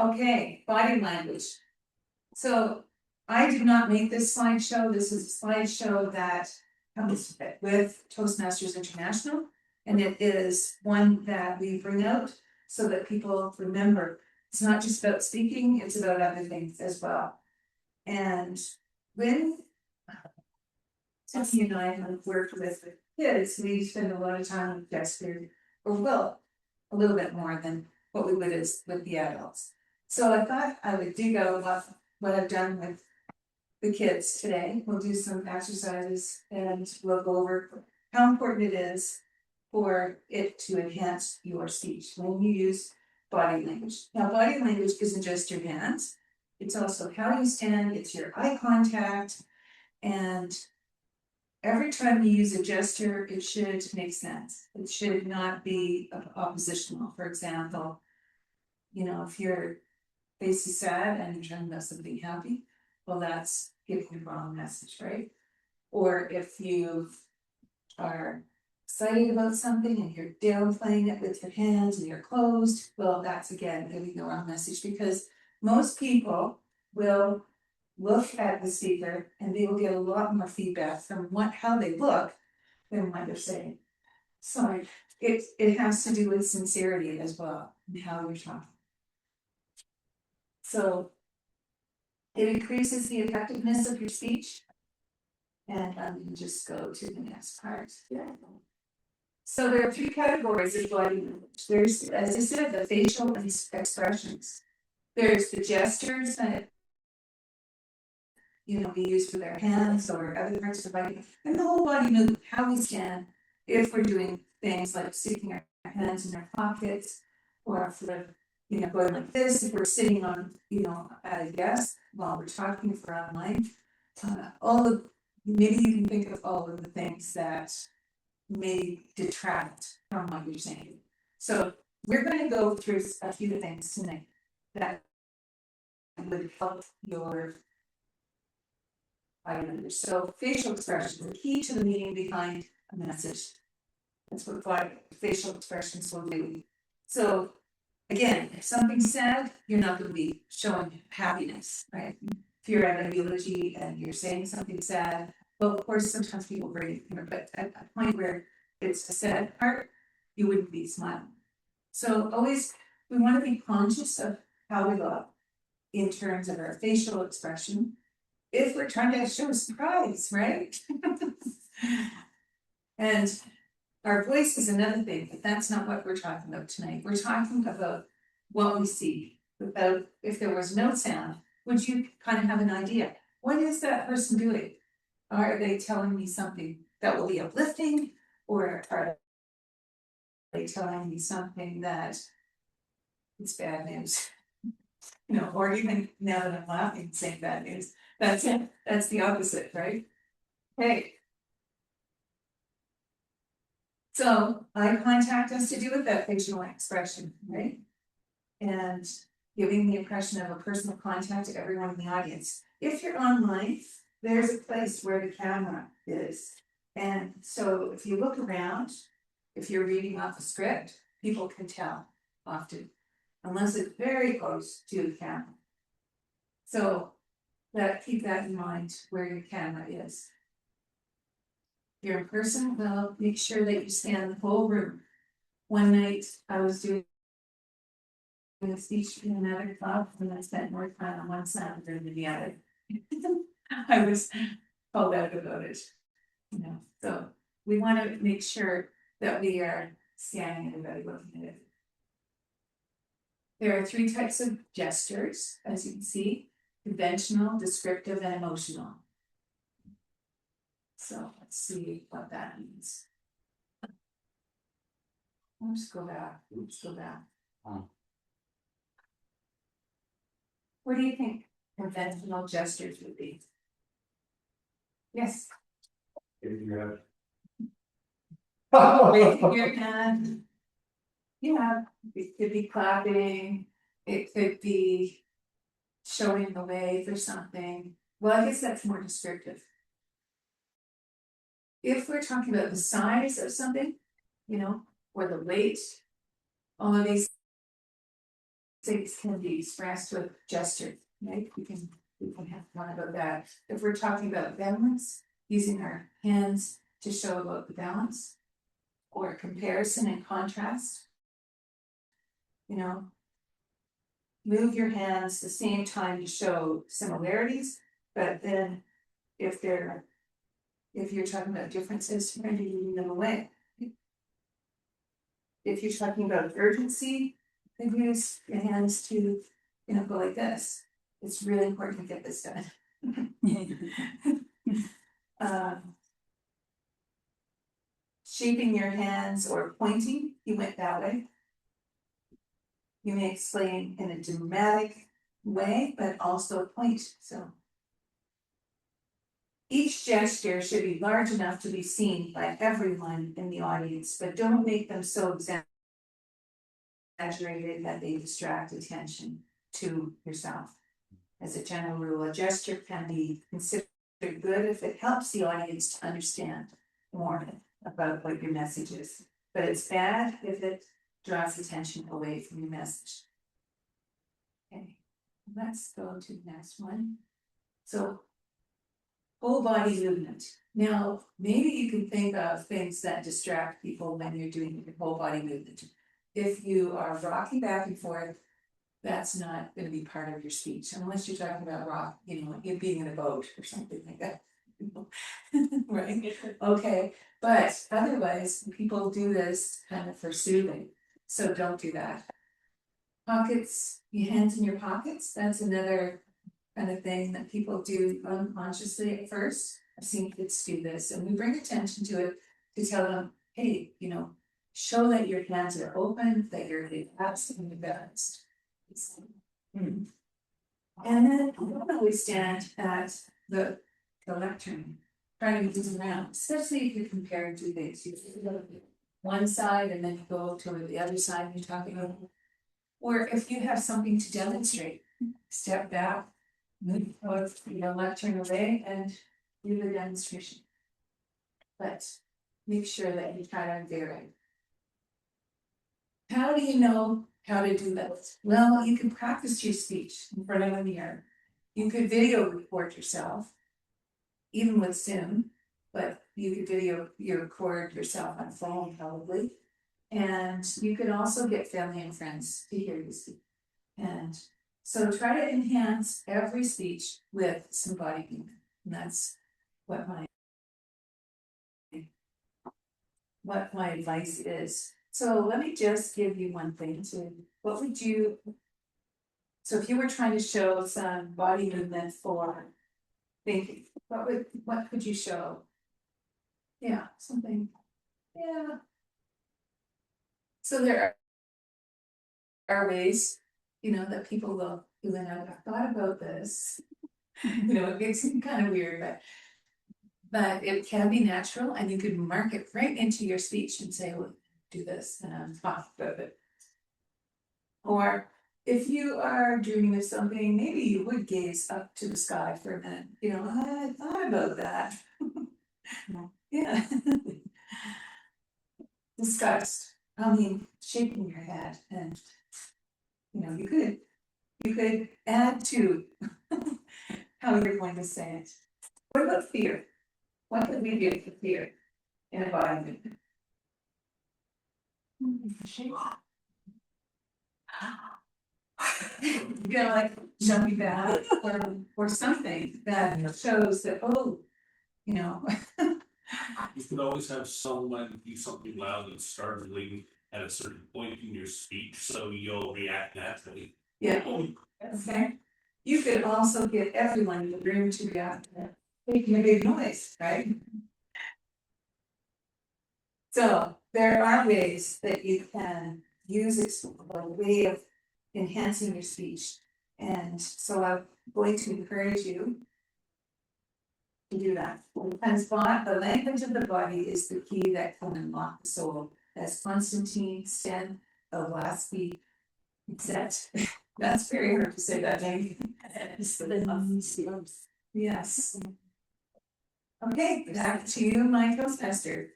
Okay, body language. So I did not make this slideshow. This is a slideshow that comes with Toastmasters International. And it is one that we bring out so that people remember. It's not just about speaking, it's about other things as well. And when Tiffany and I have worked with the kids, we spend a lot of time with gesture, or will, a little bit more than what we would as with the adults. So I thought I would dig out what I've done with the kids today. We'll do some exercises and we'll go over how important it is for it to enhance your speech when you use body language. Now, body language isn't just your hands, it's also how you stand, it's your eye contact, and every time you use a gesture, it should make sense. It should not be oppositional. For example, if your face is sad and you're trying to something happy, well, that's giving the wrong message, right? Or if you are excited about something and you're downplaying it with your hands and you're closed, well, that's again giving the wrong message, because most people will look at the speaker and they will get a lot more feedback from how they look than what they're saying. So it has to do with sincerity as well, and how you're talking. So it increases the effectiveness of your speech. And I'm going to just go to the next part. Yeah. So there are 3 categories of body language. There's, as I said, the facial expressions. There's the gestures that we use for their hands or other parts of the body, and the whole body movement, how we stand, if we're doing things like sticking our hands in our pockets, or if we're going like this, if we're sitting on at a desk while we're talking for online. Maybe you can think of all of the things that may detract from what you're saying. So we're going to go through a few things tonight that would help your body language. So facial expressions are key to the meaning behind a message. That's what facial expressions will do. So again, if something's sad, you're not going to be showing happiness, right? If you're at a eulogy and you're saying something sad, well, of course, sometimes people bring it, but at a point where it's a sad part, you wouldn't be smiling. So always, we want to be conscious of how we look in terms of our facial expression, if we're trying to show surprise, right? And our voice is another thing, but that's not what we're talking about tonight. We're talking about what we see. If there was no sound, would you kind of have an idea? What is that person doing? Are they telling me something that will be uplifting, or are they telling me something that is bad news? Or even now that I'm laughing, saying bad news, that's it. That's the opposite, right? Okay. So eye contact has to do with that facial expression, right? And giving the impression of a personal contact to everyone in the audience. If you're online, there's a place where the camera is. And so if you look around, if you're reading off a script, people can tell often, unless it's very close to the camera. So keep that in mind where your camera is. If you're in person, well, make sure that you scan the whole room. One night I was doing a speech in another club, and I spent more time on one side than the other. I was called out about it. So we want to make sure that we are scanning everybody, looking at it. There are 3 types of gestures, as you can see: conventional, descriptive, and emotional. So let's see what that means. Let's go back. What do you think conventional gestures would be? Yes. Waving your hand. Waving your hand. Yeah, it could be clapping. It could be showing the way for something. Well, I guess that's more descriptive. If we're talking about the size of something, or the weight, all of these things can be expressed with gesture, right? We can have one about that. If we're talking about balance, using our hands to show about the balance, or comparison and contrast. You know, move your hands the same time to show similarities, but then if you're talking about differences, you're moving them away. If you're talking about urgency, then use your hands to, go like this. It's really important to get this done. Shaping your hands or pointing, you went that way. You may explain in a dramatic way, but also point. So each gesture should be large enough to be seen by everyone in the audience, but don't make them so exaggerated that they distract attention to yourself. As a general rule, a gesture can be considered good if it helps the audience to understand more about what your message is, but it's bad if it draws attention away from your message. Okay, let's go to the next one. So, whole body movement. Now, maybe you can think of things that distract people when you're doing your whole body movement. If you are rocking back and forth, that's not going to be part of your speech, unless you're talking about you being in a boat or something like that. Right? Okay, but otherwise, people do this kind of for soothing, so don't do that. Pockets, your hands in your pockets, that's another kind of thing that people do unconsciously at first. I've seen kids do this, and we bring attention to it to tell them, hey, show that your hands are open, that you're absolutely balanced. And then don't always stand at the lectern, trying to move around, especially if you're comparing two things. You go to one side and then you go to the other side you're talking about. Or if you have something to demonstrate, step back, move lectern away and do the demonstration. But make sure that you try to vary. How do you know how to do that? Well, you can practice your speech in front of a mirror. You could video record yourself, even with Zoom, but you could record yourself on phone probably. And you could also get family and friends to hear you speak. And so try to enhance every speech with some body movement. And that's what my advice is. So let me just give you one thing so if you were trying to show some body movement for thinking, what could you show? Yeah, something. Yeah. So there are ways, that people will I've thought about this. It makes it kind of weird, but it can be natural, and you can mark it right into your speech and say, well, do this, and I'm talking about it. Or if you are dreaming of something, maybe you would gaze up to the sky for a minute. I thought about that. Yeah. Disgust. Shaking your head, and you could add to how you're going to say it. What about fear? What could we do for fear in a body movement? Like jumping back or something that shows that, You can always have someone do something loud and startling at a certain point in your speech, so you'll react naturally. Yeah. Okay. You could also get everyone in the room to react to making a big noise, right? So there are ways that you can use it as a way of enhancing your speech. And so I'm going to encourage you to do that. Because the language of the body is the key that can unlock the soul. As Constantine said the last week, said, that's very hard to say that name. Yes. Okay, back to you, my Toastmaster.